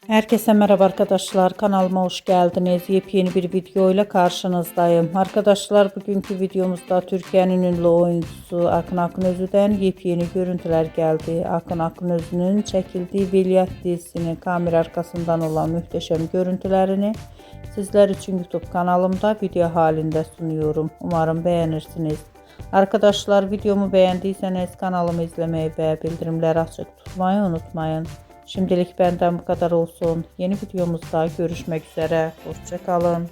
Herkese merhaba arkadaşlar, kanalıma hoş geldiniz. Yepyeni bir video ile karşınızdayım. Arkadaşlar, bugünkü videomuzda Türkiye'nin ünlü oyuncusu Akın Akınözü'den yepyeni görüntüler geldi. Akın Akınözü'nün çekildiği Veliaht dizisinin kamera arkasından olan muhteşem görüntülerini sizler için YouTube kanalımda video halinde sunuyorum. Umarım beğenirsiniz. Arkadaşlar, videomu beğendiyseniz kanalımı izlemeyi ve bildirimleri açık tutmayı unutmayın. Şimdilik benden bu kadar olsun. Yeni videomuzda görüşmek üzere. Hoşça kalın.